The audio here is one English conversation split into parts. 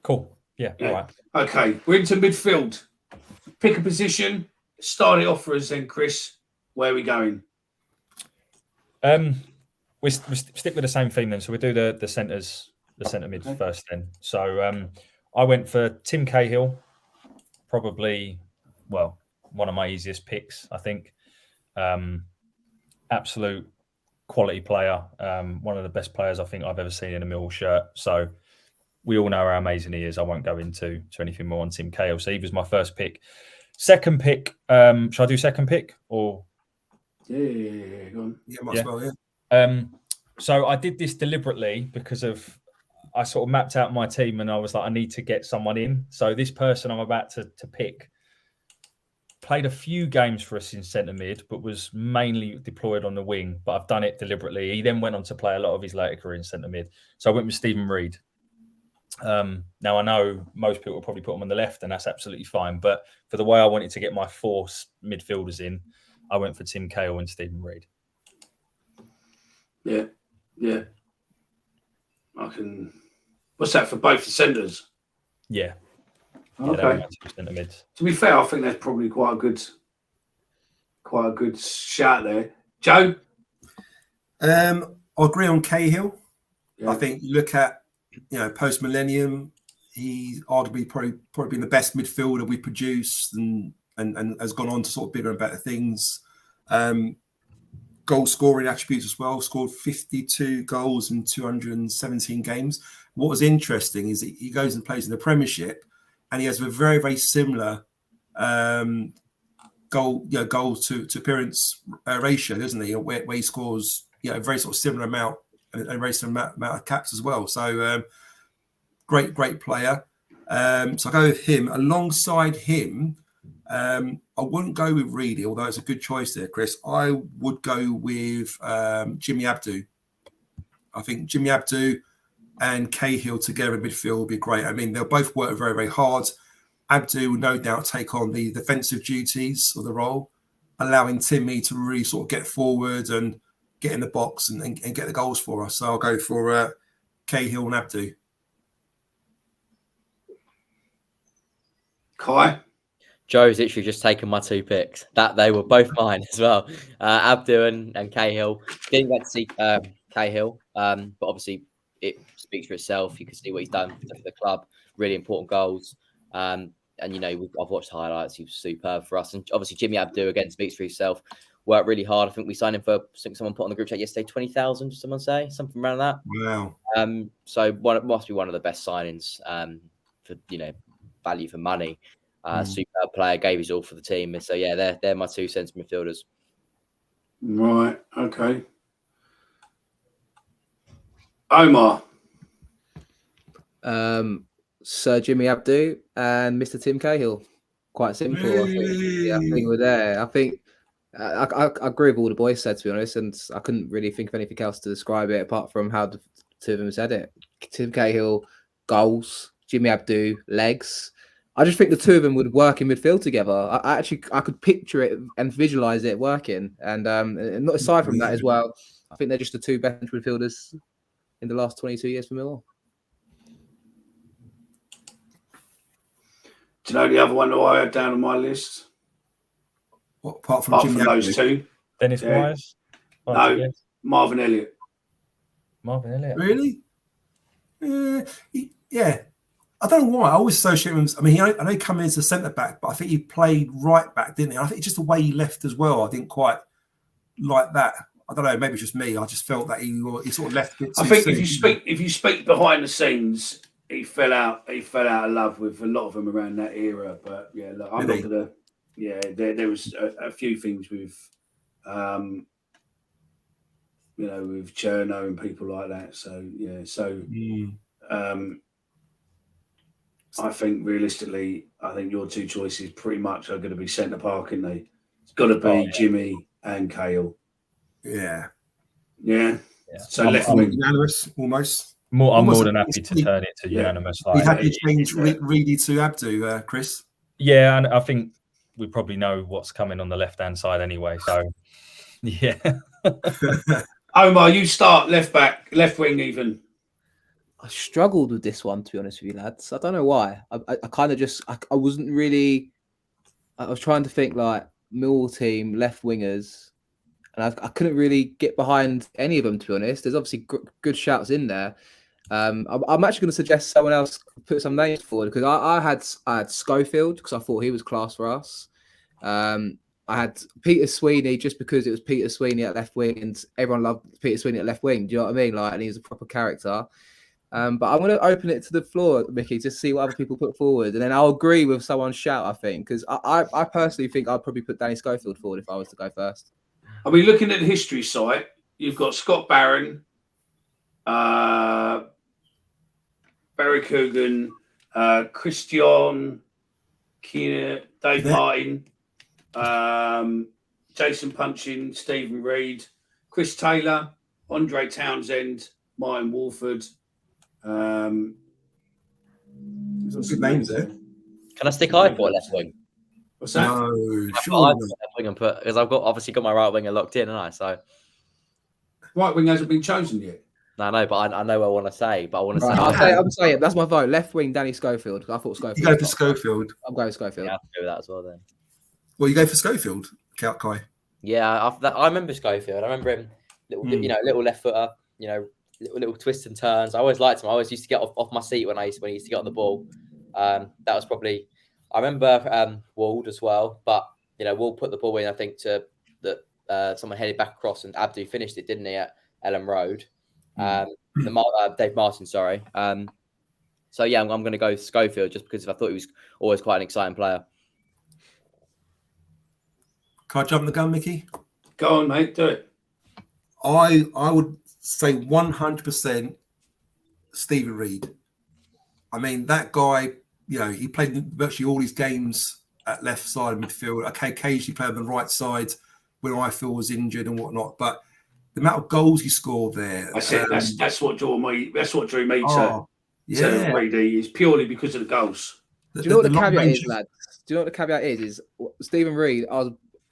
Cool. Yeah. All right. Okay, we're into midfield. Pick a position. Start it off for us then, Chris. Where are we going? We stick with the same theme then. So we do the centres, the centre mids first then. So I went for Tim Cahill, probably, well, one of my easiest picks, I think. Absolute quality player. One of the best players I think I've ever seen in a Millwall shirt. So we all know how amazing he is. I won't go into anything more on Tim Cahill. So he was my first pick. Second pick, shall I do second pick or? Yeah, go on. Yeah, might as well, yeah. So I did this deliberately because I sort of mapped out my team and I was like, I need to get someone in. So this person I'm about to pick played a few games for us in centre mid, but was mainly deployed on the wing. But I've done it deliberately. He then went on to play a lot of his later career in centre mid. So I went with Stephen Reid. Now I know most people will probably put him on the left, and that's absolutely fine. But for the way I wanted to get my four midfielders in, I went for Tim Cahill and Stephen Reid. Yeah. I can. What's that for both the centres? Yeah. Okay. To be fair, I think that's probably quite a good shout there. Joe? I agree on Cahill. Yeah. I think you look at, post-millennium, he's arguably probably been the best midfielder we produced and has gone on to sort of bigger and better things. Goal scoring attributes as well, scored 52 goals in 217 games. What was interesting is he goes and plays in the Premiership and he has a very, very similar goal to appearance ratio, doesn't he? Where he scores, a very sort of similar amount and a very similar amount of caps as well. So great player. So I go with him. Alongside him, I wouldn't go with Reedy, although it's a good choice there, Chris. I would go with Jimmy Abdu. I think Jimmy Abdu and Cahill together in midfield would be great. I mean, they'll both work very, very hard. Abdu will no doubt take on the defensive duties of the role, allowing Timmy to really sort of get forward and get in the box and get the goals for us. So I'll go for Cahill and Abdu. Kai? Joe's literally just taken my two picks. That they were both mine as well. Abdu and Cahill. Didn't get to see Cahill, but obviously it speaks for itself. You can see what he's done for the club. Really important goals. And I've watched the highlights. He was superb for us. And obviously Jimmy Abdu again speaks for himself. Worked really hard. I think we signed him for, I think someone put on the group chat yesterday, 20,000. Someone say something around that. Wow. So must be one of the best signings for value for money. Superb player, gave his all for the team. And so they're my two centre midfielders. Right. Okay. Omar. Sir Jimmy Abdu and Mr. Tim Cahill. Quite simple. I think we're there. I think I agree with all the boys said, to be honest, and I couldn't really think of anything else to describe it apart from how the two of them said it. Tim Cahill, goals. Jimmy Abdu, legs. I just think the two of them would work in midfield together. I could picture it and visualize it working. And not aside from that as well, I think they're just the two best midfielders in the last 22 years for Millwall. Do you know the other one that I had down on my list? What, apart from those two? Dennis Wise? No, Marvin Elliott. Marvin Elliott? Really? Yeah. I don't know why. I always associate him. I mean, I know he came in as a centre back, but I think he played right back, didn't he? I think it's just the way he left as well. I didn't quite like that. I don't know. Maybe it's just me. I just felt that he sort of left. I think if you speak behind the scenes, he fell out of love with a lot of them around that era. But yeah, look, I'm not gonna. Yeah, there was a few things with, with Cherno and people like that. So yeah, I think realistically, your two choices pretty much are going to be centre park, aren't they? It's got to be Jimmy and Cahill. Yeah. So left wing, unanimous almost. I'm more than happy to turn it to unanimous. You happy to change Reedy to Abdu, Chris? Yeah, and I think we probably know what's coming on the left-hand side anyway. So, yeah. Omar, you start left back, left wing even. I struggled with this one, to be honest with you, lads. I don't know why. I kind of just I wasn't really. I was trying to think like Millwall team left wingers, and I couldn't really get behind any of them, to be honest. There's obviously good shouts in there. I'm actually going to suggest someone else put some names forward because I had Schofield because I thought he was class for us. I had Peter Sweeney just because it was Peter Sweeney at left wing and everyone loved Peter Sweeney at left wing. Do you know what I mean? Like, and he was a proper character. But I'm going to open it to the floor, Mickey, just see what other people put forward, and then I'll agree with someone's shout. I think because I personally think I'd probably put Danny Schofield forward if I was to go first. I mean, looking at the history site, you've got Scott Barron, Barry Coogan, Christian, Keane, Dave Martin, Jason Punchin, Stephen Reid, Chris Taylor, Andre Townsend, Martin Wolford. Some good names there. Can I stick Eiffel at left wing? What's that? No, I've sure. got Eiffel at left wing and put because I've obviously got my right winger locked in, and I so Right wing hasn't been chosen yet. no, but I know what I want to say, but I want to Right, I'm saying that's my vote. Left wing, Danny Schofield. I thought Schofield. You go for Schofield. I'm going Schofield. Yeah, I'll go with that as well then. Well, you go for Schofield, Kai. Yeah, I remember Schofield. I remember him, little left footer, little twists and turns. I always liked him. I always used to get off my seat when he used to get on the ball. That was probably. I remember Wald as well, but Wald put the ball in. I think someone headed back across and Abdu finished it, didn't he, at Ellen Road? Dave Martin, sorry. So yeah, I'm going to go Schofield just because I thought he was always quite an exciting player. Can I jump the gun, Mickey? Go on, mate, do it. I would say 100% Stephen Reid. I mean, that guy, he played virtually all his games at left side of midfield. Okay, occasionally played on the right side when Eiffel was injured and whatnot. But the amount of goals he scored there. That's what drew me. That's what drew me to Reid is purely because of the goals. Do you know what the caveat is, lads? Do you know what the caveat is Stephen Reid,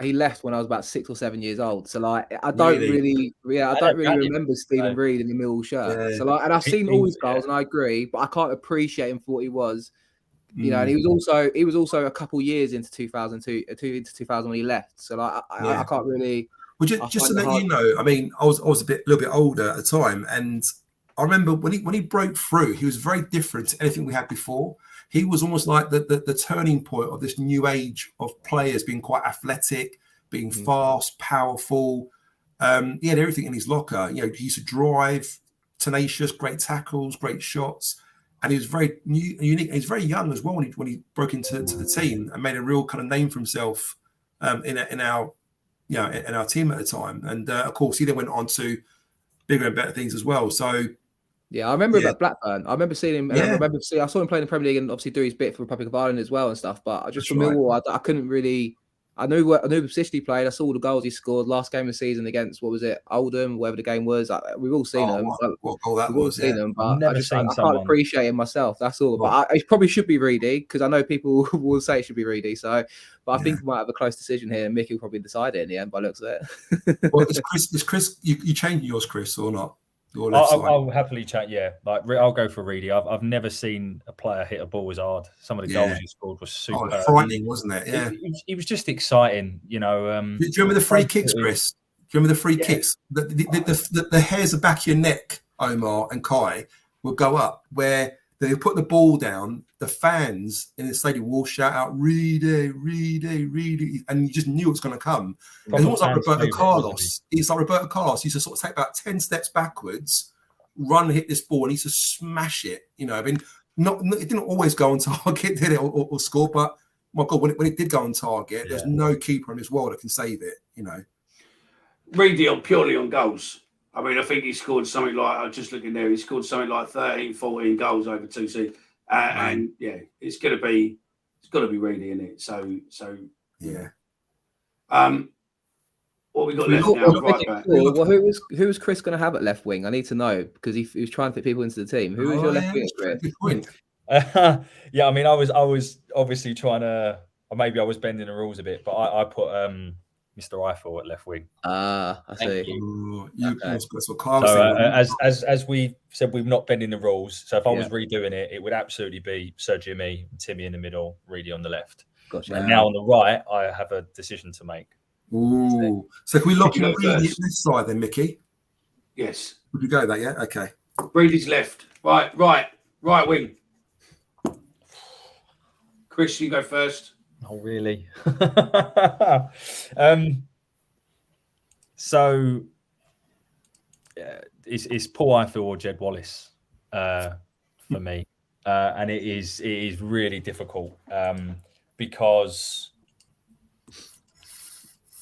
he left when I was about 6 or 7 years old. So I don't really remember Stephen Reid in the Millwall shirt. Yeah. So and I've seen all his goals and I agree, but I can't appreciate him for what he was. And he was also a couple years into 2002 into 2000 when he left. So I can't really. Well, just to let you know, I mean, I was a little bit older at the time, and I remember when he broke through, he was very different to anything we had before. He was almost like the turning point of this new age of players being quite athletic, being fast, powerful. He had everything in his locker. He used to drive, tenacious, great tackles, great shots, and he was very unique. He's very young as well when he broke into the team and made a real kind of name for himself in our team at the time. And of course, he then went on to bigger and better things as well. So. Yeah, I remember him at Blackburn. I remember seeing him. I saw him play in the Premier League and obviously do his bit for Republic of Ireland as well and stuff. But just from Millwall, I couldn't really. I knew the position he played. I saw all the goals he scored last game of the season against Oldham, whatever the game was. We've all seen them. What goal that was? Seen them, but I can't appreciate him myself. That's all. But it probably should be Reedy because I know people will say it should be Reedy. So, but I think we might have a close decision here. And Mickey will probably decide it in the end by looks of it. Well, is Chris? You changing yours, Chris, or not? I'll happily chat. Yeah, I'll go for Reedy. I've never seen a player hit a ball as hard. Some of the goals he scored was super frightening, wasn't it? Yeah, it was just exciting. Do you remember the free kicks, Chris? Do you remember the free kicks? The hairs of the back of your neck, Omar and Kai, will go up where they put the ball down. The fans in the stadium will shout out "Reedy, Reedy, Reedy," and you just knew it was going to come. It's almost like Roberto Carlos. It's like Roberto Carlos. He used to sort of take about 10 steps backwards, run, hit this ball, and he used to smash it. I mean, it didn't always go on target, did it, or score? But my God, when it did go on target, there's no keeper in this world that can save it. Reedy purely on goals. I mean, I think he scored something like, I'm just looking there, he scored something like 13, 14 goals over 2 seasons. And yeah, it's got to be Reedy in it. So yeah. What we got left now? Right back. Well, who was Chris going to have at left wing? I need to know because he was trying to fit people into the team. Who was your left wing, Chris? Good point. Yeah, I mean, I was obviously trying to, or maybe I was bending the rules a bit, but I put Mr. Eiffel at left wing. I Thank see. Ooh, Okay. that's what Carl was thinking. As we said, we've not been in the rules. So if I was Yeah. redoing it, it would absolutely be Sir Jimmy, Timmy in the middle, Reedy on the left. Gotcha. And now on the right, I have a decision to make. Ooh. So can we lock You in go Reedy first. this side then, Mickey? Yes. Would you go with that? Yeah. Okay. Reedy's left. Right wing. Chris, you go first. Oh, really? So it's Paul Eiffel or Jed Wallace for me, and it is really difficult because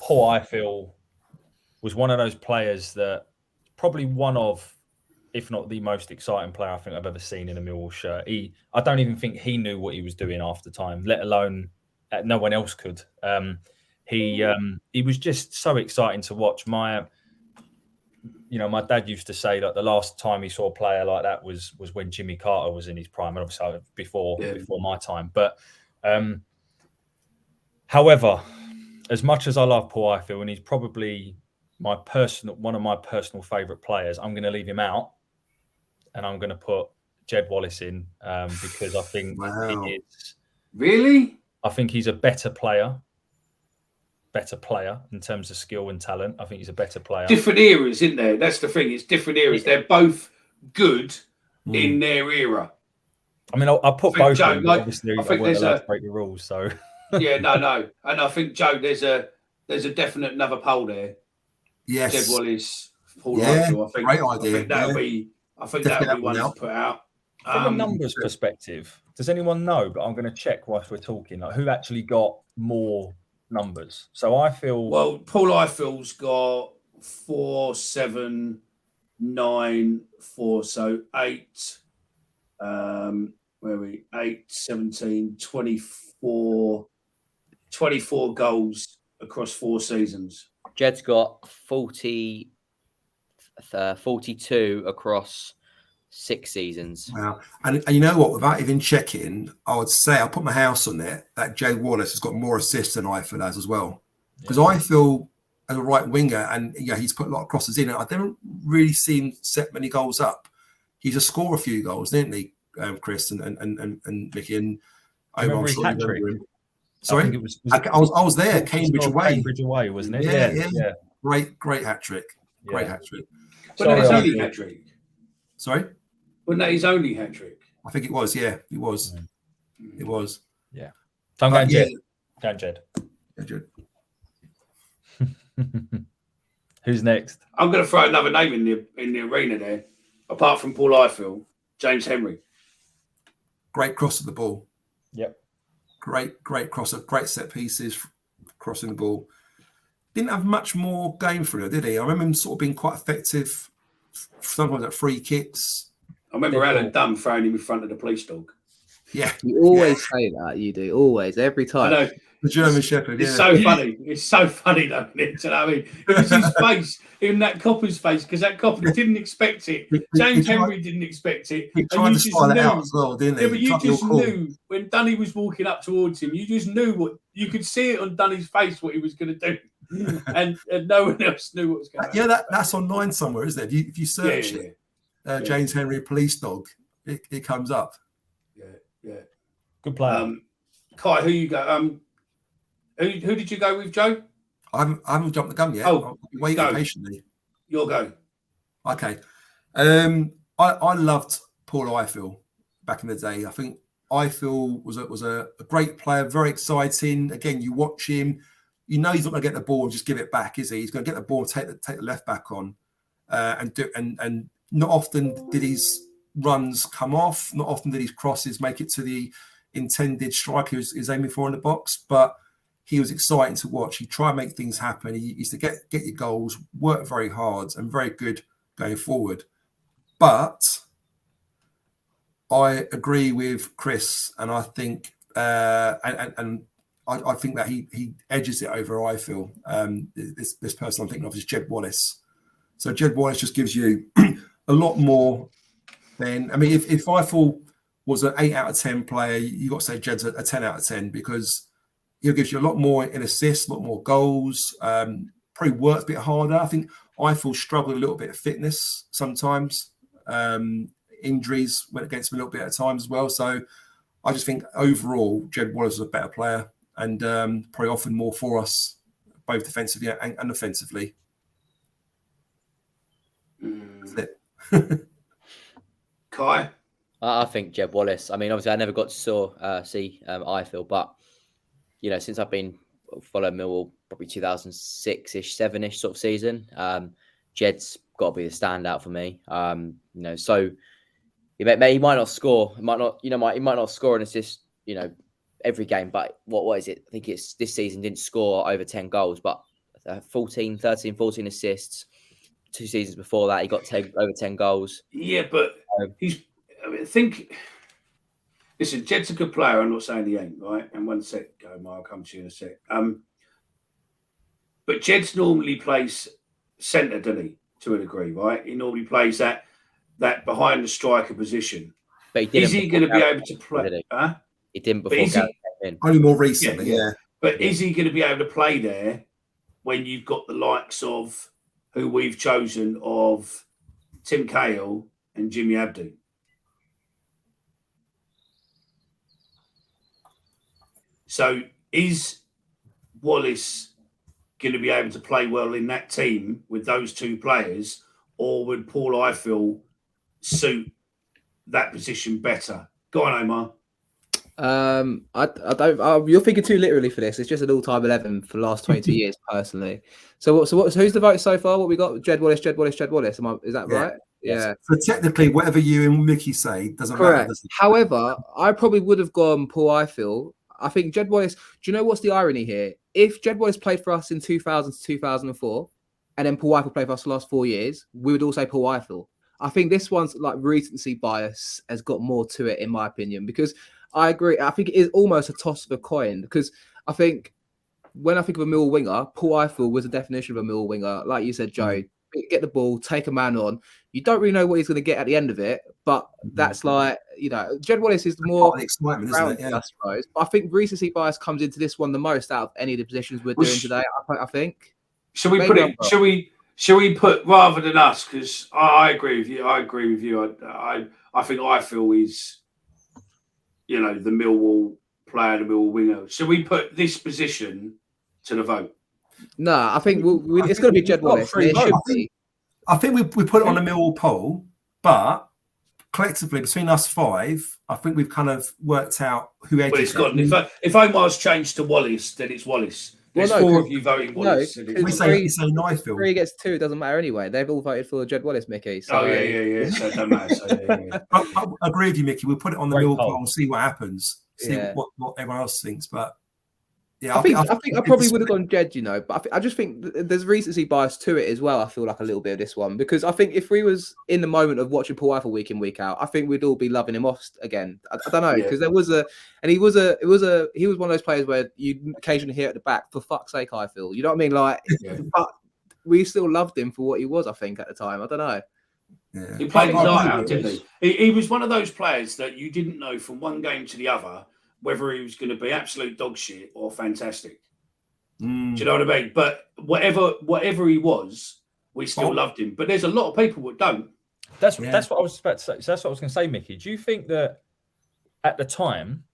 Paul Eiffel was one of those players that probably one of, if not the most exciting player I think I've ever seen in a Millwall shirt. I don't even think he knew what he was doing half the time, let alone no one else could. He was just so exciting to watch. My dad used to say that the last time he saw a player like that was when Jimmy Carter was in his prime, and obviously before my time. But however, as much as I love Paul Eiffel, and he's probably one of my personal favourite players, I'm going to leave him out, and I'm going to put Jed Wallace in because I think he is. Really? I think he's a better player in terms of skill and talent. I think he's a better player. Different eras, isn't there? That's the thing. It's different eras. They're both good in their era. I mean, I'll put both Joe, in, but obviously I wasn't allowed to break the rules. So yeah, no. And I think, Joe, there's a definite another poll there. Yes. Jed Wallace, Paul Yeah, Eiffel. great idea. I think that'll be one to put out. From a numbers perspective, does anyone know? But I'm going to check whilst we're talking, like who actually got more numbers. So I feel Paul Eiffel's got 4, 7, 9, 4, so 8. Where are we? 8, 17, 24 goals across 4 seasons. Jed's got 42 across 6 seasons. Wow. And you know what? Without even checking, I would say I'll put my house on it that Jed Wallace has got more assists than Eiffel has as well. Because Eiffel as a right winger, and he's put a lot of crosses in, and I don't really see him set many goals up. He just scored a few goals, didn't he, Chris and Mickey? And I remember his hat trick. Sorry, I was there. Cambridge away, wasn't it? Yeah. Great hat trick. Great hat trick. But that his only hat trick. Sorry, wasn't that his only hat trick? I think it was. Yeah, it was. It was. Yeah. So I'm going Jed. Going Jed. Yeah, Jed. Who's next? I'm going to throw another name in the arena there. Apart from Paul Eiffel, James Henry. Great cross of the ball. Yep. Great crosser. Great set pieces, crossing the ball. Didn't have much more game for it, did he? I remember him sort of being quite effective. Sometimes at free kicks. I remember Alan Dunn throwing him in front of the police dog. Yeah. You always say that. You do. Always. Every time. I know. The German Shepherd. It's so funny. It's so funny, though. Do you know what I mean? It was his face, in that copper's face, because that copper didn't expect it. James Henry didn't expect it. He tried to spy that out as well, didn't he? Yeah, but you just knew when Dunny was walking up towards him, you just knew what you could see it on Dunny's face what he was going to do, and no one else knew what was going to happen. Yeah, that's online somewhere, isn't it? If you search it, James Henry police dog, it comes up. Yeah. Good player. Kai, who you go? Who did you go with, Joe? I haven't jumped the gun yet. Oh, I'm waiting patiently. Your go. Okay. I loved Paul Eiffel back in the day. I think Eiffel was a great player, very exciting. Again, you watch him, you know he's not going to get the ball and just give it back, is he? He's going to get the ball and take the left back on, and not often did his runs come off. Not often did his crosses make it to the intended strike he was aiming for in the box, but he was exciting to watch. He tried to make things happen. He used to get your goals, work very hard, and very good going forward. But I agree with Chris, and I think I think that he edges it over Eiffel. This person I'm thinking of is Jed Wallace. So Jed Wallace just gives you a lot more than, I mean, if Eiffel was an 8 out of 10 player, you got to say Jed's a 10 out of 10 because He'll give you a lot more in assists, a lot more goals. Probably works a bit harder. I think Eiffel struggled a little bit of fitness sometimes. Injuries went against him a little bit at times as well. So I just think overall, Jed Wallace is a better player and probably often more for us, both defensively and offensively. That's it. Kai? I think Jed Wallace. I mean, obviously, I never got to see Eiffel, but since I've been following Millwall, probably 2006-ish, 7-ish sort of season, Jed's got to be the standout for me. So he might not score, he might not score an assist, every game. But what is it? I think it's this season didn't score over 10 goals, but 14 assists. 2 seasons before that, he got over 10 goals. Yeah, but listen, Jed's a good player. I'm not saying he ain't, right? And one sec, I'll come to you in a sec. But Jed's normally plays centre, doesn't he? To a degree, right? He normally plays that behind the striker position. But he didn't. Is he going to be able to play? He didn't before Gary came in. Only more recently, yeah. But is he going to be able to play there when you've got the likes of who we've chosen of Tim Cahill and Jimmy Abdu? So is Wallace going to be able to play well in that team with those two players, or would Paul Eiffel suit that position better? Go on, Omar. I don't. You're thinking too literally for this. It's just an all-time 11 for the last 22 years, personally. So who's the vote so far? What we got? Jed Wallace. Is that right? Yeah. So technically, whatever you and Mickey say doesn't matter. Does it? However, I probably would have gone Paul Eiffel. I think Jed Wallace. Do you know what's the irony here? If Jed Wallace played for us in 2000 to 2004, and then Paul Eiffel played for us the last 4 years, we would all say Paul Eiffel. I think this one's like recency bias has got more to it, in my opinion, because I agree. I think it is almost a toss of a coin, because I think when I think of a Millwall winger, Paul Eiffel was the definition of a Millwall winger. Like you said, Joe, get the ball, take a man on. You don't really know what he's going to get at the end of it, but that's like, Jed Wallace is the more excitement, isn't it? Yeah. I suppose. But I think recency bias comes into this one the most out of any of the positions we're doing today. I think. Shall we put it? Shall we put rather than us? Because I agree with you. I think Eiffel is, the Millwall player, the Millwall winger. Shall we put this position to the vote? No, I think it's going to be Jed Wallace. I think we put it on a Millwall poll, but collectively between us five, I think we've kind of worked out who edges. Well, it's got. If Omar's changed to Wallace, then it's Wallace. There's 4 of you voting Wallace. We say Eiffel. 3 gets 2, it doesn't matter anyway. They've all voted for Jed Wallace, Mickey. So. Yeah. So it doesn't matter. I agree with you, Mickey. We'll put it on the Millwall poll and see what happens. See what everyone else thinks. But yeah, I think I probably would have gone Jed, but I just think there's recency bias to it as well. I feel like a little bit of this one, because I think if we was in the moment of watching Paul Eiffel week in, week out, I think we'd all be loving him off again. I don't know, because he was one of those players where you occasionally hear at the back, for fuck's sake, Eiffel. You know what I mean? Like, but we still loved him for what he was. I think at the time, I don't know. Yeah. He played his heart out, didn't he? He was one of those players that you didn't know from one game to the other whether he was going to be absolute dog shit or fantastic. Do you know what I mean? But whatever he was, we still loved him. But there's a lot of people that don't. That's what I was about to say. So that's what I was going to say, Mickey. Do you think that at the time,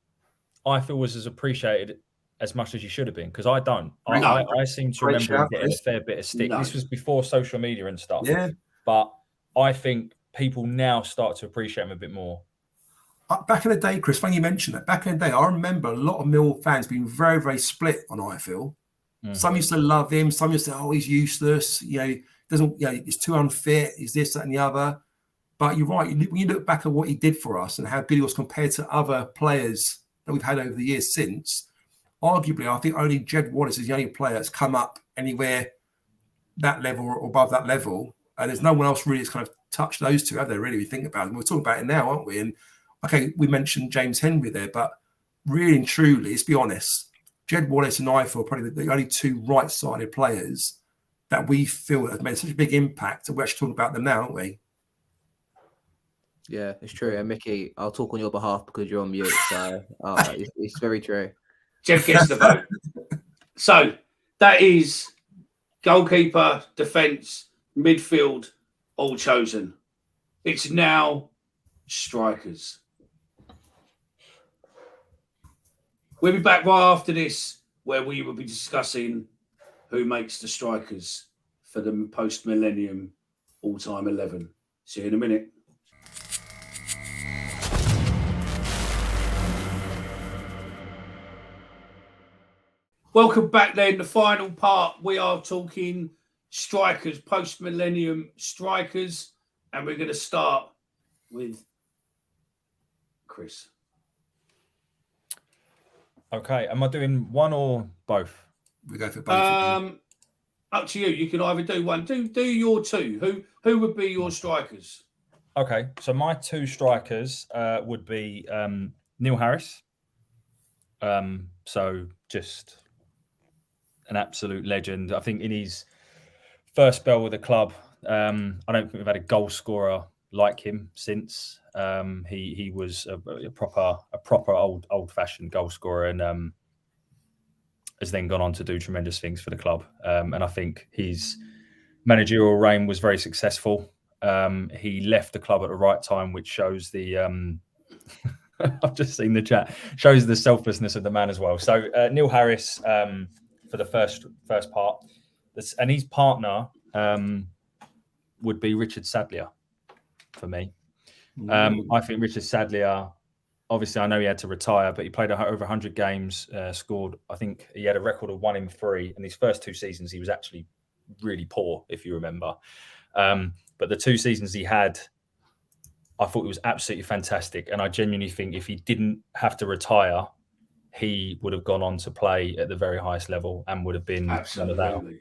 Eiffel was as appreciated as much as he should have been? Because I don't. I seem to remember him getting a fair bit of stick. This was before social media and stuff. Yeah. But I think people now start to appreciate him a bit more. Back in the day, Chris, when you mentioned that, back in the day, I remember a lot of Millwall fans being very, very split on Eiffel. Mm-hmm. Some used to love him. Some used to say, "Oh, he's useless. He's too unfit. He's this, that, and the other." But you're right. When you look back at what he did for us and how good he was compared to other players that we've had over the years since, arguably, I think only Jed Wallace is the only player that's come up anywhere that level or above that level. And there's no one else really that's kind of touched those two, have they? Really, we think about it. We're talking about it now, aren't we? And okay, we mentioned James Henry there, but really and truly, let's be honest, Jed Wallace and Eiffel are probably the only 2 right-sided players that we feel have made such a big impact. And we're actually talking about them now, aren't we? Yeah, it's true. And Mickey, I'll talk on your behalf because you're on mute. So it's very true. Jeff gets the vote. So that is goalkeeper, defence, midfield, all chosen. It's now strikers. We'll be back right after this, where we will be discussing who makes the strikers for the post-millennium all-time 11. See you in a minute. Welcome back then. The final part, we are talking strikers, post-millennium strikers, and we're going to start with Chris. Okay, am I doing one or both? We go for both. Up to you. You can either do one. Do your two. Who would be your strikers? Okay, so my two strikers would be Neil Harris. So just an absolute legend. I think in his first spell with the club, I don't think we've had a goal scorer like him since. He was a proper old-fashioned goal scorer, and has then gone on to do tremendous things for the club. And I think his managerial reign was very successful. He left the club at the right time, which shows the I've just seen the chat, shows the selflessness of the man as well. So Neil Harris for the first part, and his partner would be Richard Sadler for me. I think Richard Sadler, obviously I know he had to retire, but he played over 100 games, scored, I think he had a record of 1 in 3. And his first 2 seasons, he was actually really poor, if you remember. But the 2 seasons he had, I thought it was absolutely fantastic. And I genuinely think if he didn't have to retire, he would have gone on to play at the very highest level and would have been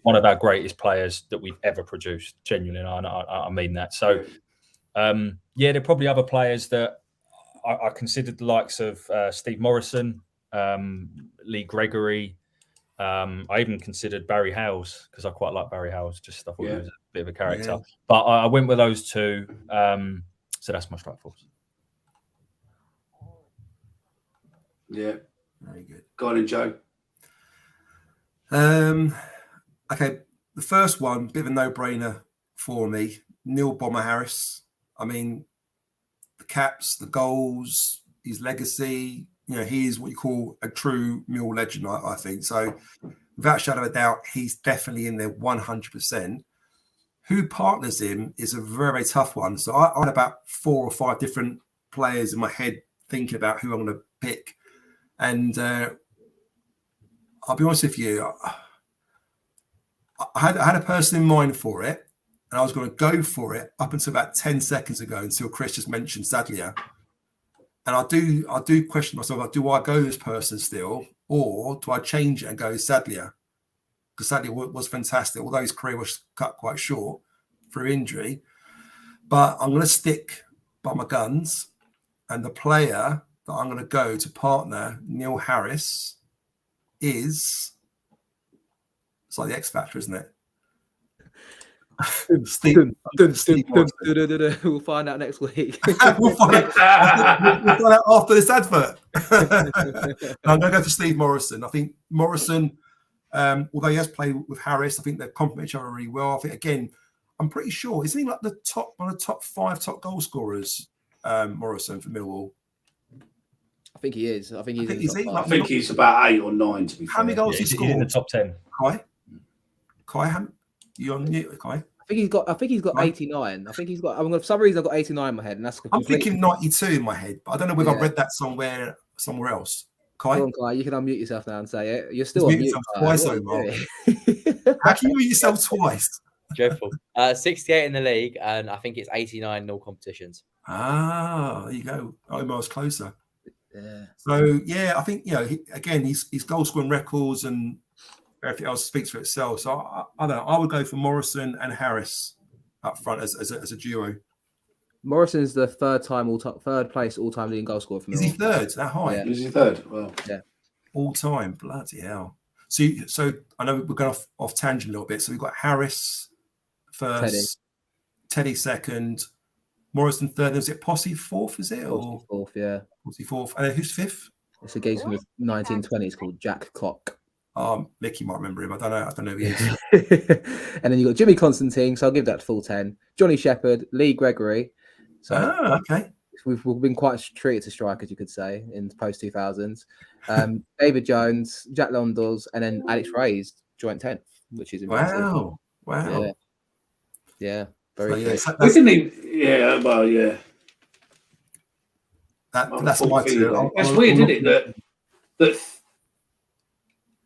one of our greatest players that we've ever produced. Genuinely, I mean that. So, there are probably other players that I considered the likes of Steve Morrison, Lee Gregory. I even considered Barry Hales because I quite like Barry Hales. Just I thought he was a bit of a character. Yeah. But I went with those two. So that's my strike force. Yeah. Very good. Go on in, Joe. Okay, the first one, bit of a no-brainer for me. Neil Bomber Harris. I mean, the caps, the goals, his legacy. You know, he is what you call a true Mill legend, I think. So, without a shadow of a doubt, he's definitely in there 100%. Who partners him is a very, very tough one. So, I had about 4 or 5 different players in my head thinking about who I'm going to pick. And I'll be honest with you, I had a person in mind for it, and I was going to go for it up until about 10 seconds ago, until Chris just mentioned Sadler. And I do question myself, like, do I go this person still, or do I change it and go Sadler? Because Sadler was fantastic, although his career was cut quite short through injury. But I'm going to stick by my guns, and the player that I'm going to go to partner Neil Harris is, it's like the X Factor, isn't it? Steve We'll find out next week. we'll find out after this advert. I'm going to go for Steve Morrison. I think Morrison, although he has played with Harris, I think they complement each other really well. I think, again, I'm pretty sure, isn't he like one of the top 5 top goal scorers, Morrison, for Millwall? I think he is. I think he's about 8 or 9, to be fair. How many goals he scored? In the top 10. Kai, you on mute, Kai? I think he's got 89. I think he's got. For some reason, I've got 89 in my head, and that's. I'm thinking 92 in my head, but I don't know whether I read that somewhere else. Kai, go on, Kai, you can unmute yourself now and say it. You're still on mute. Twice, Omar. How can you mute yourself twice? Dreadful. 68 in the league, and I think it's 89 in all competitions. Ah, there you go. Omar's closer. Yeah. So I think his goal scoring records and everything else speaks for itself. So I don't know. I would go for Morrison and Harris up front as a duo. Morrison's the third place all-time leading goal scorer for Millwall. Is he third? That high? Yeah. Is he third? Well, yeah. All time. Bloody hell. So I know we're going off tangent a little bit. So we've got Harris first, Teddy second, Morrison third. Is it Posse fourth? Is it? Posse fourth, yeah. Posse fourth. And then who's fifth? It's a geezer from the 1920s called Jack Clock. Mickey might remember him. I don't know who he is. And then you've got Jimmy Constantine, so I'll give that full 10. Johnny Shepherd, Lee Gregory. So Okay. we've been quite treated to strikers, you could say, in post 2000s. David Jones, Jack Londos, and then Alex Ray's joint 10th, which is impressive. Wow. Yeah. Very good. We didn't even, yeah. That's my two. That's weird, isn't it? That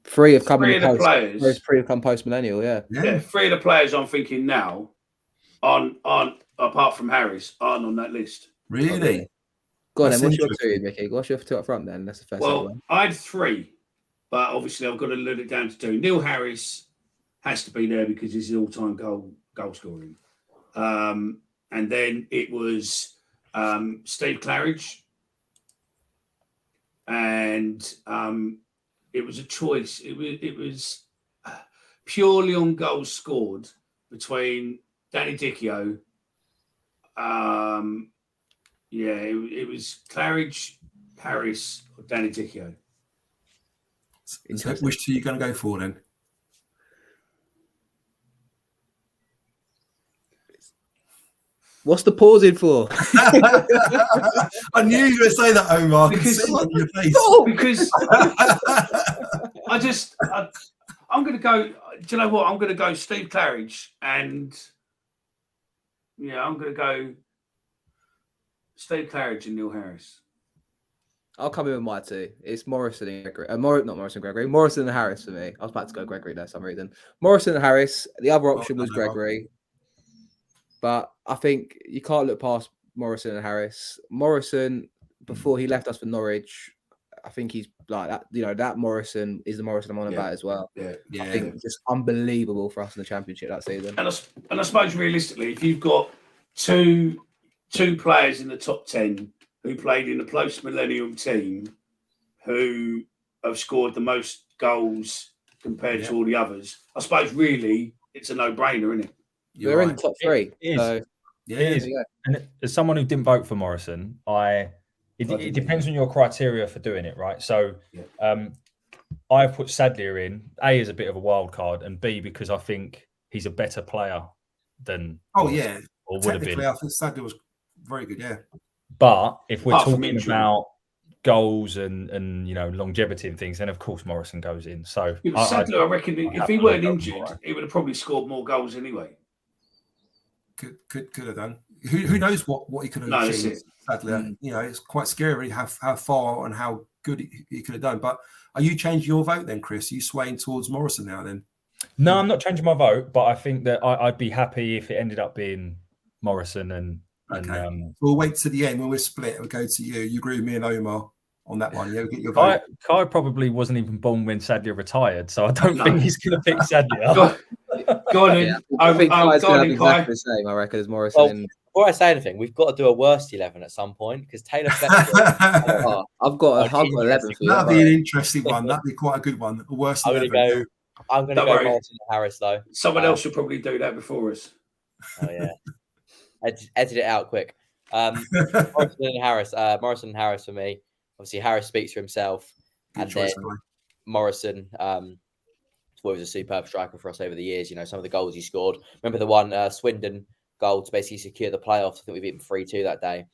Three have come players. Three have come post-millennial, yeah. Three of the players I'm thinking now aren't apart from Harris, aren't on that list. Really? Go on then, what's your two, Mickey? What's your two up front then? That's the first one. Well, I had three, but obviously I've got to lit it down to two. Neil Harris has to be there because he's the all-time goal scoring. And then it was Steve Claridge. And it was a choice. It was purely on goals scored between Danny Dichio. It was Claridge, Harris, or Danny Dichio. So which two are you going to go for then? What's the pausing for? I knew you were going to say that, Omar. Because your face. Because I'm going to go. Do you know what? I'm going to go Steve Claridge, and I'm going to go Steve Claridge and Neil Harris. I'll come in with my two. It's Morrison and Gregory. Not Morrison and Gregory. Morrison and Harris for me. I was about to go Gregory there for some reason. Morrison and Harris. The other option was Gregory. But I think you can't look past Morrison and Harris. Morrison, before he left us for Norwich, I think he's like that. That Morrison is the Morrison I'm on about as well. Yeah. I think just unbelievable for us in the Championship that season. And I suppose realistically, if you've got two players in the top 10 who played in the post-millennial team who have scored the most goals compared to all the others, I suppose really it's a no-brainer, isn't it? They're in the top three. It is. So, it is. And as someone who didn't vote for Morrison, it depends on your criteria for doing it, right? So I put Sadler in, A, as a bit of a wild card, and B, because I think he's a better player than Morrison, or would have been. I think Sadler was very good, yeah. But if we're talking about goals and longevity and things, then of course Morrison goes in. So Sadler, I reckon if he weren't injured, he would have probably scored more goals anyway. Could have done. Who knows what he could have achieved? Sadler, it's quite scary how far and how good he could have done. But are you changing your vote then, Chris? Are you swaying towards Morrison now then? No, I'm not changing my vote, but I think that I'd be happy if it ended up being Morrison and. We'll wait to the end when we're split. We'll go to you. You agree with me and Omar on that one. Yeah, get your vote. Kai probably wasn't even born when Sadler retired, so I don't think he's going to pick Sadler. Go on in. I think Kai's going to be exactly the same, I reckon, as Morrison. Well, before I say anything, we've got to do a worst 11 at some point because Taylor Fletcher. I've got 11 for you. That'd be an interesting one. That'd be quite a good one. A worst 11. I'm going to go Morrison and Harris, though. Someone else should probably do that before us. Oh, yeah. Edit it out quick. Morrison and Harris for me. Obviously, Harris speaks for himself. Good choice, then Morrison was a superb striker for us over the years. Some of the goals he scored. Remember the one Swindon goal to basically secure the playoffs? I think we beat them 3-2 that day.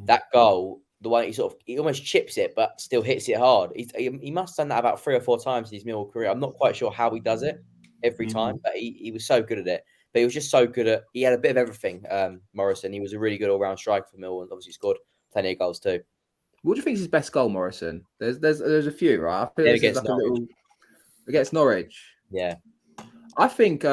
That goal, the one he almost chips it, but still hits it hard. He must have done that about 3 or 4 times in his Millwall career. I'm not quite sure how he does it every time, but he was so good at it. But he was just so good at. He had a bit of everything. Morrison. He was a really good all-round striker for Millwall, and obviously scored plenty of goals too. What do you think is his best goal, Morrison? There's a few, right? I think against Norwich. Against Norwich. Yeah. I think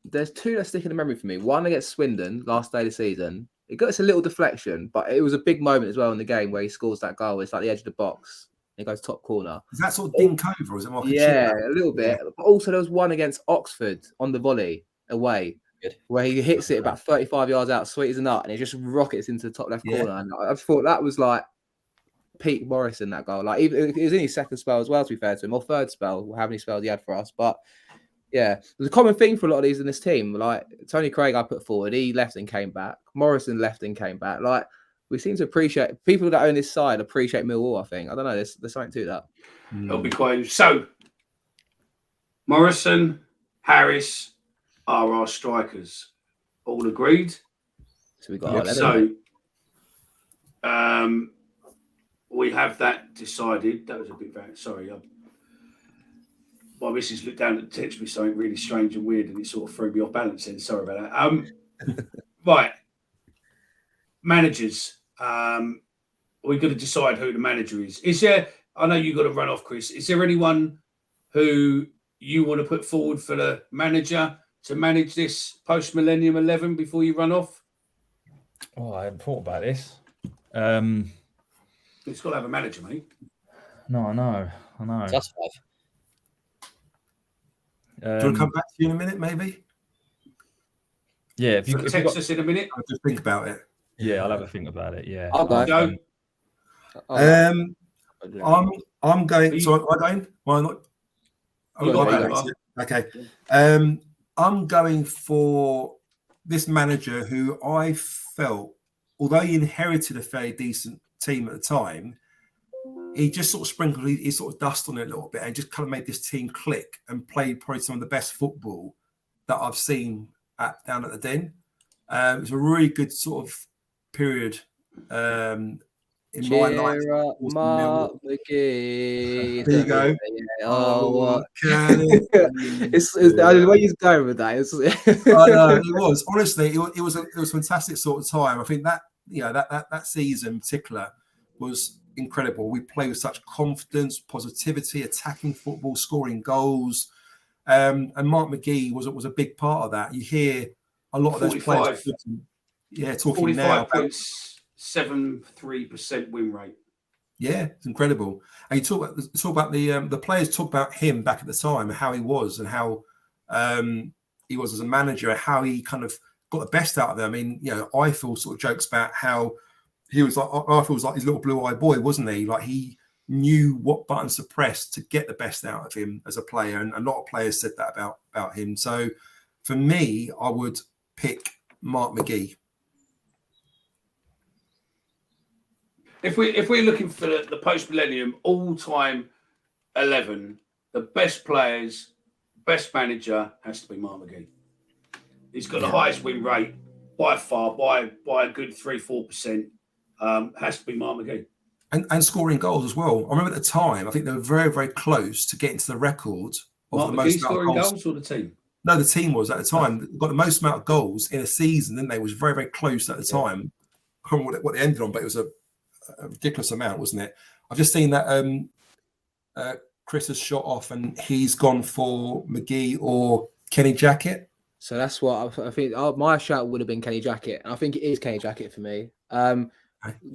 there's two that stick in the memory for me. One against Swindon last day of the season. It got us a little deflection, but it was a big moment as well in the game where he scores that goal. It's like the edge of the box. It goes top corner. Is that sort of dink over, or is it more? A little bit. Yeah. But also there was one against Oxford on the volley away. Where he hits it about 35 yards out, sweet as a nut, and it just rockets into the top left corner. And I just thought that was like peak Morrison, that goal. Like even it was in his second spell as well, to be fair to him, or third spell, how many spells he had for us. But yeah, there's a common thing for a lot of these in this team. Like Tony Craig, I put forward, he left and came back. Morrison left and came back. Like we seem to appreciate people that own this side appreciate Millwall. I think I don't know. There's something to that. It'll be quite so. Morrison, Harris are our strikers. All agreed. So we got we have that decided. That was a bit bad. Sorry. My missus looked down and texted me something really strange and weird, and it sort of threw me off balance. Then sorry about that. Right. Managers. We've got to decide who the manager is. Is there? I know you've got to run off, Chris. Is there anyone who you want to put forward for the manager to manage this post-Millennium 11 before you run off? Oh, I hadn't thought about this. It's got to have a manager, mate. No, I know. Plus 5. Do you want to come back to you in a minute, maybe? Yeah, if you text us in a minute. I'll just think about it. Yeah, I'll have a think about it. Yeah. I'll go. I'm going. So am I going? Why not? Okay. I'm going for this manager who I felt, although he inherited a fairly decent team at the time, he just sort of sprinkled his sort of dust on it a little bit and just kind of made this team click and played probably some of the best football that I've seen down at the Den. It was a really good sort of period in my life. Mark McGee. There you go. Oh, what? It's the way he's going with that. I know, it was. Honestly, it was a fantastic sort of time. I think that that season in particular was incredible. We played with such confidence, positivity, attacking football, scoring goals. And Mark McGee was a big part of that. You hear a lot of those players talking now. 45.73% win rate. Yeah, it's incredible. And you talk about the players talk about him back at the time, how he was and how he was as a manager, and how he kind of got the best out of them. I mean, Eiffel sort of jokes about how Eiffel was like his little blue-eyed boy, wasn't he? Like he knew what buttons to press to get the best out of him as a player, and a lot of players said that about him. So for me, I would pick Mark McGee. If we're looking for the post-millennium all-time 11, the best players, best manager has to be Mark McGee. He's got the highest win rate by far, by a good 3-4%. Has to be Mark McGee. And scoring goals as well. I remember at the time, I think they were very, very close to getting to the record of Mark the McGee most scoring amount of goals or the team? No, the team was at the time. Got the most amount of goals in a season, didn't they? It was very, very close at the time. I can't remember what they ended on, but it was a ridiculous amount, wasn't it? I've just seen that Chris has shot off and he's gone for McGee or Kenny Jackett. So that's what I think. My shout would have been Kenny Jackett, and I think it is Kenny Jackett for me.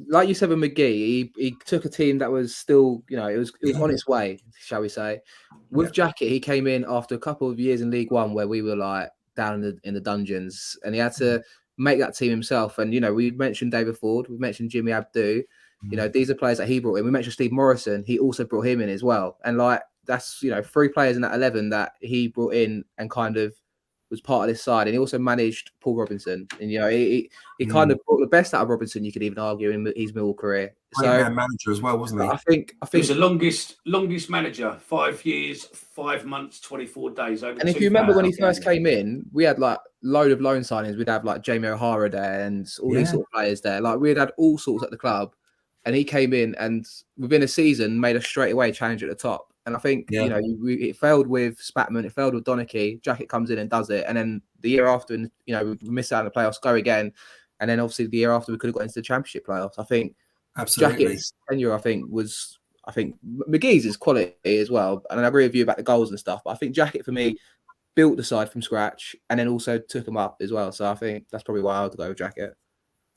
Like you said with McGee, he took a team that was still, it was on its way, shall we say. With Jackett, he came in after a couple of years in League One where we were like down in the dungeons, and he had to make that team himself. And we mentioned David Ford, we mentioned Jimmy Abdou. These are players that he brought in. We mentioned Steve Morrison. He also brought him in as well. And like that's 3 players in that 11 that he brought in and kind of was part of this side. And he also managed Paul Robinson. And he kind of brought the best out of Robinson, you could even argue, in his Millwall career. So manager as well, wasn't he? I think he was the longest manager, 5 years, 5 months, 24 days. And if you remember when he first came in, we had like load of loan signings. We'd have like Jamie O'Hara there and all these sort of players there. Like we'd had all sorts at the club. And he came in and within a season made us straight away challenge at the top. And I think, it failed with Spatman, it failed with Donachie. Jackett comes in and does it. And then the year after, we miss out on the playoffs, go again. And then obviously the year after we could have got into the championship playoffs. I think Jackett's tenure, I think McGee's is quality as well. And I agree with you about the goals and stuff. But I think Jackett for me built the side from scratch and then also took them up as well. So I think that's probably why I would go with Jackett.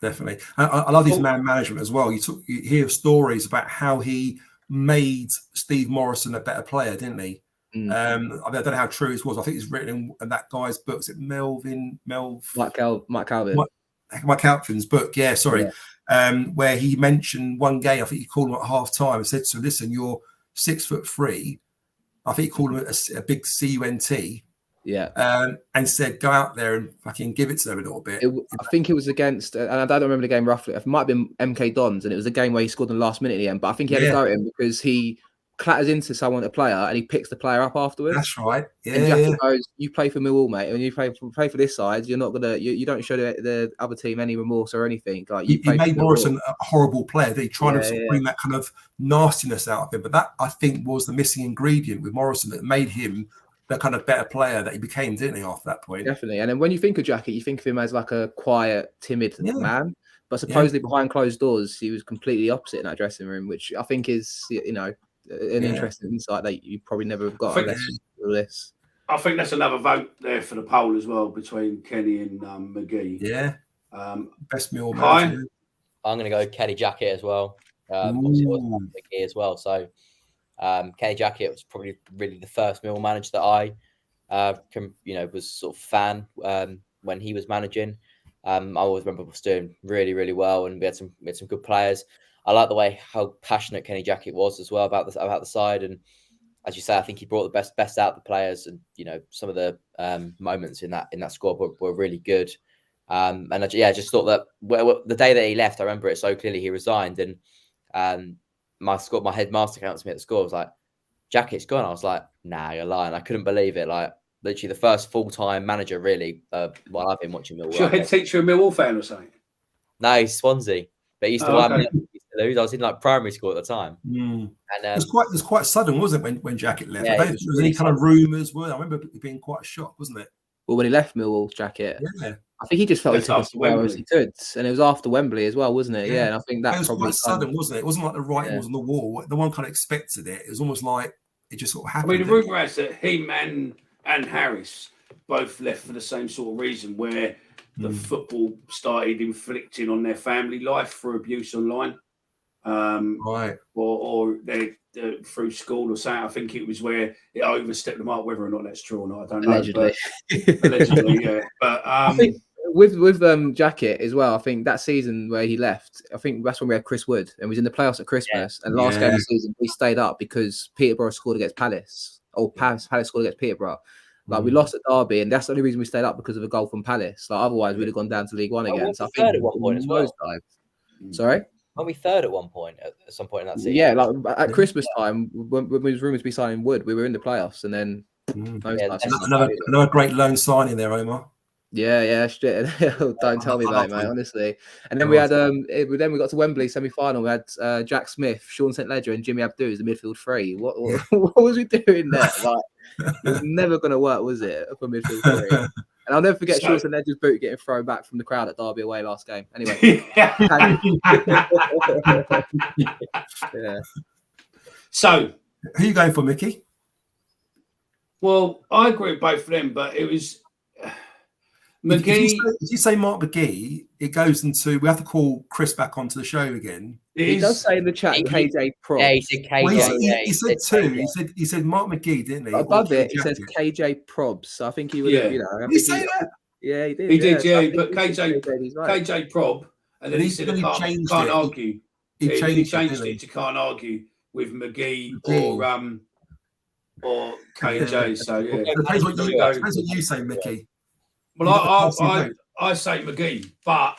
Definitely. I love his man management as well. You hear stories about how he made Steve Morrison a better player, didn't he? I don't know how true it was. I think it's written in that guy's books. Mike Calvin. Mike Calvin's book. Yeah, sorry. Yeah. Where he mentioned one game, I think he called him at half time and said to him, listen, you're 6'3". I think he called him a big CUNT. Yeah. And said, go out there and fucking give it to them a little bit. I think it was against, and I don't remember the game roughly. It might have been MK Dons, and it was a game where he scored in the last minute at the end. But I think he had a go at him because he clatters into someone, a player, and he picks the player up afterwards. That's right. Yeah. And Jackie goes, "You play for Millwall, mate. And you play for this side. You're not gonna. You don't show the other team any remorse or anything. Like he made Morrison a horrible player. He tried to sort of bring that kind of nastiness out of him. But that, I think, was the missing ingredient with Morrison that made him the kind of better player that he became, didn't he, after that point? Definitely. And then when you think of Jackie, you think of him as like a quiet, timid man. But supposedly behind closed doors, he was completely opposite in that dressing room, which I think is, an interesting insight that you probably never have got unless you do this. I think that's another vote there for the poll as well between Kenny and McGee. Yeah. Best Millwall manager. I'm going to go Kenny Jackett as well. Obviously, it was McGee as well. So Kenny Jackett was probably really the first Millwall manager that I was sort of fan when he was managing. I always remember us doing really, really well, and we had some good players. I like the way how passionate Kenny Jackett was as well about the side, and as you say, I think he brought the best out of the players, and some of the moments in that squad were really good. And I just thought that the day that he left, I remember it so clearly. He resigned, and my headmaster came up to me at the school. I was like, "Jackett's gone." I was like, "Nah, you're lying." I couldn't believe it. Like literally the first full-time manager, really, while I've been watching Millwall. Your head teacher a Millwall fan or something? No, he's Swansea, but he used to lose. I was in like primary school at the time. And it was quite sudden, wasn't it, when Jackett left? Yeah, I don't think there was any kind of rumours. I remember it being quite a shock, wasn't it? Well, when he left Millwall, Jackett, I think he just felt he took as well as he could, and it was after Wembley as well, wasn't it? Yeah, and I think that was probably quite sudden, wasn't it? It wasn't like the writing was on the wall. No one kind of expected it. It was almost like it just sort of happened. I mean, the rumour is that him and Harris both left for the same sort of reason, where the football started inflicting on their family life through abuse online, right? Or they through school or something. I think it was where it overstepped them up. Whether or not that's true or not, I don't know. Allegedly, yeah. But I think with Jackett as well. I think that season where he left, I think that's when we had Chris Wood and was in the playoffs at Christmas. And last game of the season, we stayed up because Peterborough scored against Palace, or Palace scored against Peterborough. Like we lost at Derby, and that's the only reason we stayed up because of a goal from Palace. Like otherwise, we'd have gone down to League One again. So I think at one point as well. Sorry. Weren't we third at one point at some point in that season? Yeah, like at Christmas time, when there was rumours to be signing Wood, we were in the playoffs, and then another great loan signing there, Omar. Yeah, shit. Don't tell me about it, mate. Honestly. And then we had we got to Wembley semi-final. We had Jack Smith, Sean St. Ledger, and Jimmy Abdou as the midfield three. What was we doing there? Like, it was never going to work, was it, for midfield three? And I'll never forget Sean St. Ledger's boot getting thrown back from the crowd at Derby away last game. Anyway. Yeah. So, who are you going for, Mickey? Well, I agree with both of them, but it was McGee. If you say Mark McGee, it goes into. We have to call Chris back onto the show again. He does say in the chat KJ Probs. Yeah, he said KJ. Well, he said two. He said Mark McGee, didn't he? Above it, he says KJ Probs. So I think he would have, Did he say that? Yeah, he did. He did, yeah. But KJ Prob, and then he said can't argue. He changed it to can't argue with McGee or KJ. So yeah. Depends what you say, Mickey. Well, I say McGee, but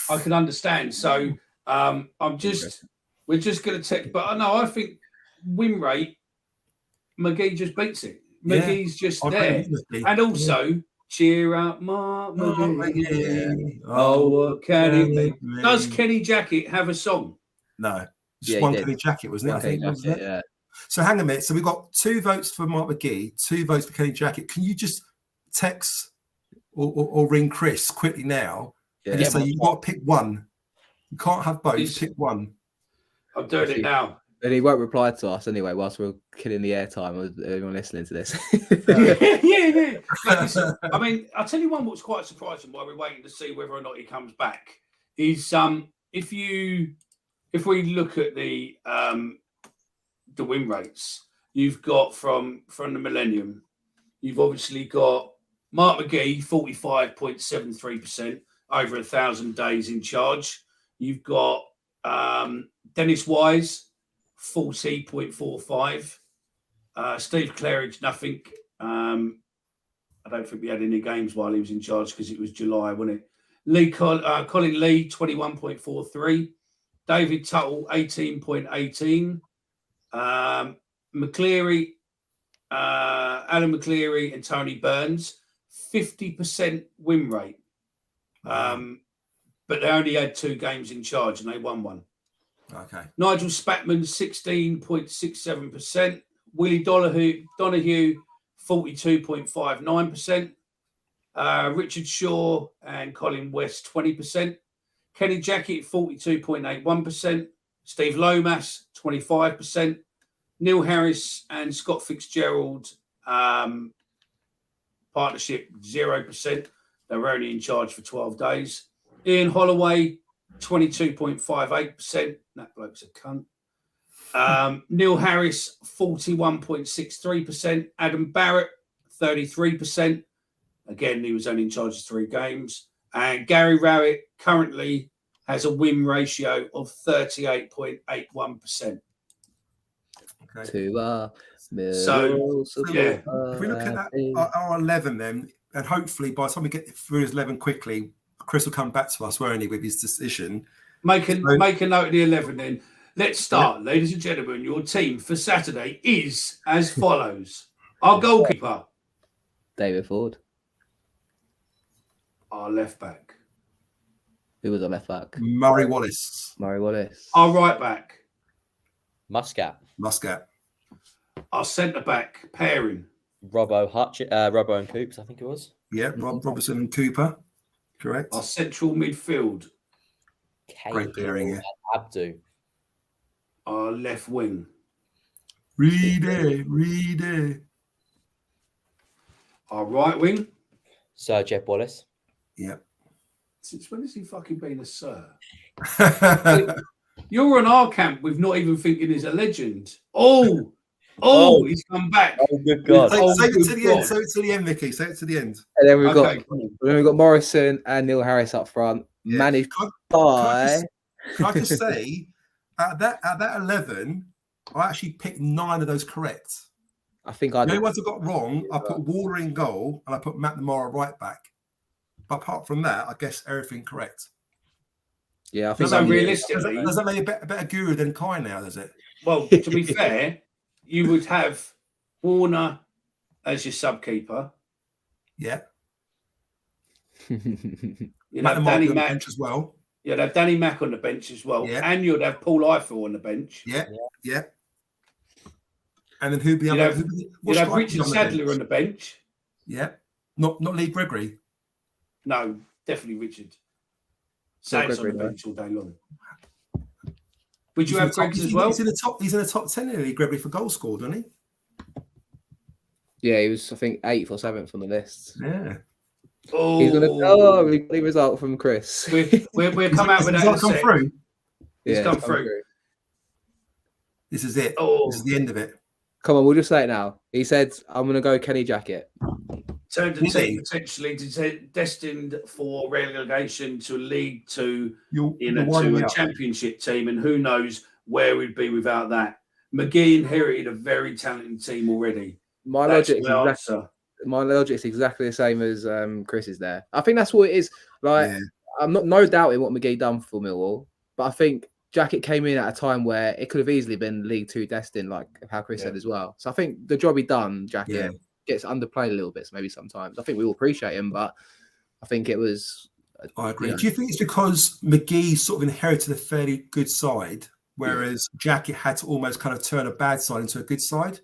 I can understand. So we're just going to take. But no, I think win rate, McGee just beats it. McGee's just there, and also cheer up, Mark McGee. Oh, what can he be? Does Kenny Jackett have a song? No, just one Kenny Jackett, wasn't it? I think wasn't it? Yeah. So hang a minute. So we've got 2 votes for Mark McGee, 2 votes for Kenny Jackett. Can you just text or ring Chris quickly now and just say you've got to pick one? You can't have both. Pick one. I'm doing it now. And he won't reply to us anyway whilst we're killing the airtime with everyone listening to this. yeah. Listen, I mean, I'll tell you one what's quite surprising while we're waiting to see whether or not he comes back is if we look at the win rates you've got from the Millennium, you've obviously got Mark McGee 45.73% over 1,000 days in charge. You've got Dennis Wise 40.45. Steve Claridge nothing. I don't think we had any games while he was in charge because it was July, wasn't it? Colin Lee, 21.43. David Tuttle, 18.18. McCleary, Alan McCleary and Tony Burns, 50% win rate. But they only had 2 games in charge and they won one. Okay. Nigel Spatman, 16.67%. Willie Donahue, 42.59%. Richard Shaw and Colin West, 20%. Kenny Jackett, 42.81%. Steve Lomas, 25%. Neil Harris and Scott Fitzgerald, partnership, 0%. They were only in charge for 12 days. Ian Holloway, 22.58%. That bloke's a cunt. Neil Harris, 41.63%. Adam Barrett, 33%. Again, he was only in charge of 3 games. And Gary Rowett currently has a win ratio of 38.81%. Okay. So, yeah. If we look at that, our 11 then, and hopefully by the time we get through his 11 quickly, Chris will come back to us, won't he, with his decision. Make a note of the 11 then. Let's start, ladies and gentlemen. Your team for Saturday is as follows. Our goalkeeper. David Ford. Our left back. Who was our left back? Murray Wallace. Our right back. Muscat. Our centre back pairing. Robbo and Coops, I think it was. Yeah, Robertson and Cooper. Correct. Our central midfield. Great pairing, yeah. Abdu. Our left wing. Read it. Our right wing. Sir Jeb Wallace. Yep. Since when has he fucking been a sir? You're on our camp with not even thinking he's a legend. Oh, he's come back. Oh, good God. Say it to the end. Say it to the end, Vicky. Say it to the end. And then we've got Morrison and Neil Harris up front. Yeah. Managed by. Can I just say, at that 11, I actually picked 9 of those correct. I think I. The only ones I got wrong, I put Waller in goal and I put Matt Namara right back. But apart from that, I guess everything correct. Yeah, I think so. Realistically, does that make a better guru than Kai now? Does it? Well, to be fair, you would have Warner as your sub-keeper. Yeah. You'd have Danny Mack as well. You'd have Danny Mack on the bench as well. Yeah. And you'd have Paul Eiffel on the bench. Yeah. And then who'd be You'd have Richard Sadler on the bench. Yeah. Not Lee Gregory. No, definitely Richard. Sadler's on the bench all day long. Would you have Greggs as well? He's in the top 10 in Lee Gregory for goals scored, doesn't he? Yeah, he was, I think, 8th or 7th on the list. Yeah. Oh, we got the result from Chris. We'll come out with that. It's come through. It's come through. This is it. This is the end of it. Come on, we'll just say it now. He said, I'm going to go Kenny Jackett. Turned the team potentially destined for relegation to League Two to a championship team, and who knows where we'd be without that. McGee inherited a very talented team already. My logic is exactly the same as Chris's there. I think that's what it is. I'm no doubting what McGee done for Millwall, but I think Jackett came in at a time where it could have easily been League Two destined, like how Chris said as well. So I think the job he done, Jackett, gets underplayed a little bit, maybe sometimes. I think we all appreciate him, but I think it was. I agree. Do you think it's because McGee sort of inherited a fairly good side, whereas Jackett had to almost kind of turn a bad side into a good side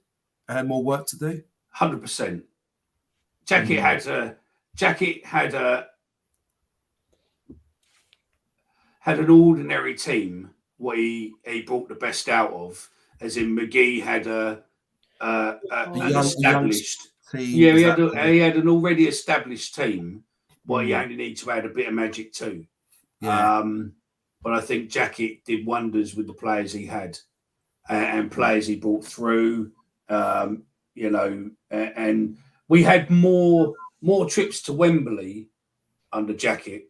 and had more work to do? 100%. Jackett had an ordinary team. What he brought the best out of, as in McGee had an established team. Yeah, he had an already established team. What he only needs to add a bit of magic to. Yeah. But I think Jackett did wonders with the players he had and players he brought through. And we had more trips to Wembley under Jackett.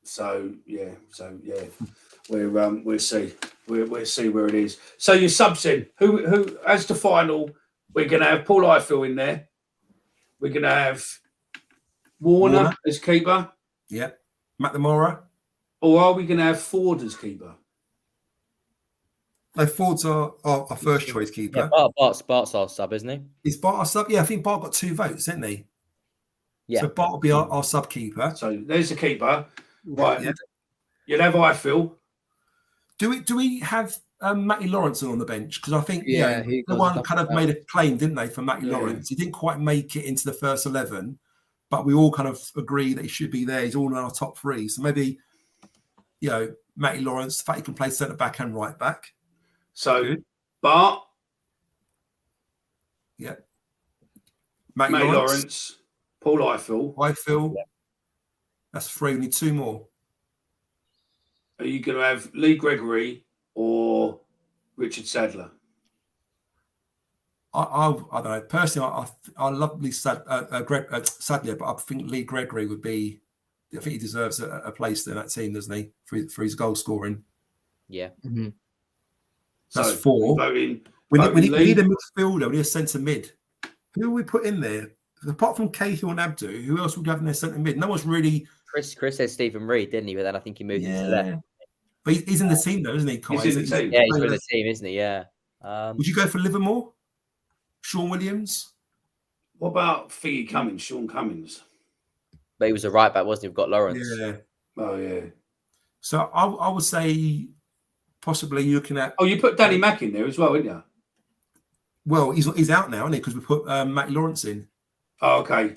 So yeah, we'll see where it is. So your subs in who as the final We're going to have Paul Eiffel in there. We're going to have Warner as keeper. Yeah. McNamara. Or are we going to have Ford as keeper? No, Ford's our first choice keeper. Yeah, Bart's our sub, isn't he? Is Bart our sub? Yeah, I think Bart got 2 votes, didn't he? Yeah. So Bart will be our sub keeper. So there's the keeper. Right. Yeah. You'll have Eiffel. Do we have Matty Lawrence on the bench? Because I think he the one kind of made a claim, didn't they, for Matty Yeah. Lawrence? He didn't quite make it into the first 11, but we all kind of agree that he should be there. He's all in our top 3. So maybe, Matty Lawrence, the fact he can play centre back and right back. So Good. Bart, Yeah. Matty Lawrence, Paul Eiffel. Eiffel. Yeah. That's 3. We need 2 more. Are you going to have Lee Gregory or Richard Sadler? I don't know. Personally, I love Lee Sadler, but I think Lee Gregory would be. I think he deserves a place in that team, doesn't he, for his goal scoring? Yeah. Mm-hmm. That's So, 4. We need a midfielder. We need a centre mid. Who we put in there? Apart from Cahill and Abdu, who else would we have in their centre mid? No one's really. Chris said Stephen Reid, didn't he? But then I think he moved into left. But he's in the team though, isn't he? Kai? He's in the team. Yeah, he's in the team, isn't he? Yeah. Would you go for Livermore? Sean Williams? What about Figgy Cummins, Sean Cummins? But he was a right back, wasn't he? We've got Lawrence. Yeah. Oh, yeah. So I would say possibly looking at. Oh, you put Danny Mack in there as well, didn't you? Well, he's out now, isn't he? Because we put Matty Lawrence in. Oh, okay.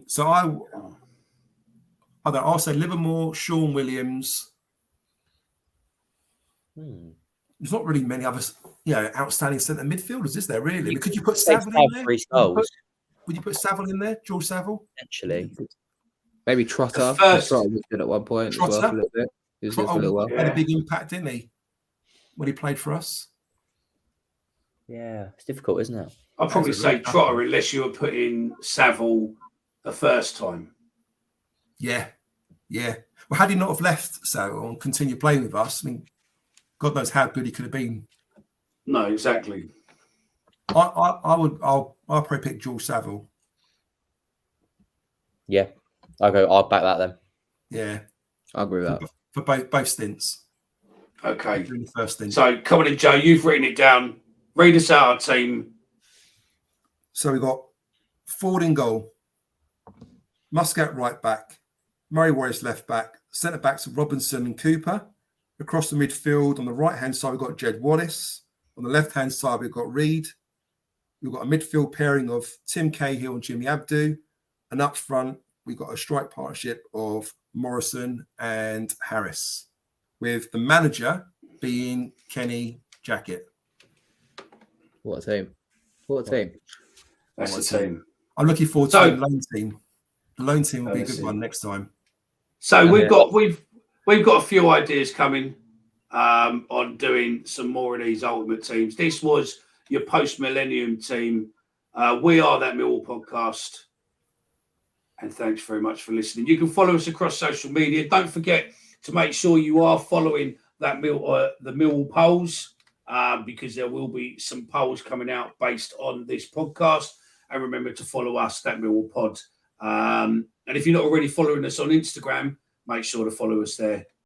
So I'll say Livermore, Sean Williams. There's not really many other, outstanding centre midfielders, is there really? Could you put Saville in there? 3 goals. Would you put Saville in there, George Saville? Actually, Maybe Trotter. First- Trotter was good at one point. Trotter? As well, for a little bit. He was good for a little while. Had a big impact, didn't he? When he played for us. yeah, it's difficult, isn't it? I'd probably say Trotter unless you were putting Saville the first time. Yeah. Well, had he not have left Saville and continued playing with us, I mean, God knows how good he could have been. No, exactly. I'll probably pick George Saville. Yeah, I'll back that then. Yeah, I agree with that. for both stints. Okay. During the first stint. So, come on in, Joe. You've written it down. Read us out our team. So we've got Ford in goal, Muscat right back, Murray Wallace left back, centre backs Robinson and Cooper. Across the midfield, on the right hand side, we've got Jed Wallace. On the left hand side, we've got Reed. We've got a midfield pairing of Tim Cahill and Jimmy Abdu. And up front, we've got a strike partnership of Morrison and Harris, with the manager being Kenny Jackett. What a team. What a team. That's the team. I'm looking forward to the loan team. The loan team will be a good one next time. So we've got a few ideas coming on doing some more of these ultimate teams. This was your post-millennium team. We are That Millwall podcast. And thanks very much for listening. You can follow us across social media. Don't forget to make sure you are following the Millwall polls, because there will be some polls coming out based on this podcast. And remember to follow us, That Millwall Pod. And if you're not already following us on Instagram, make sure to follow us there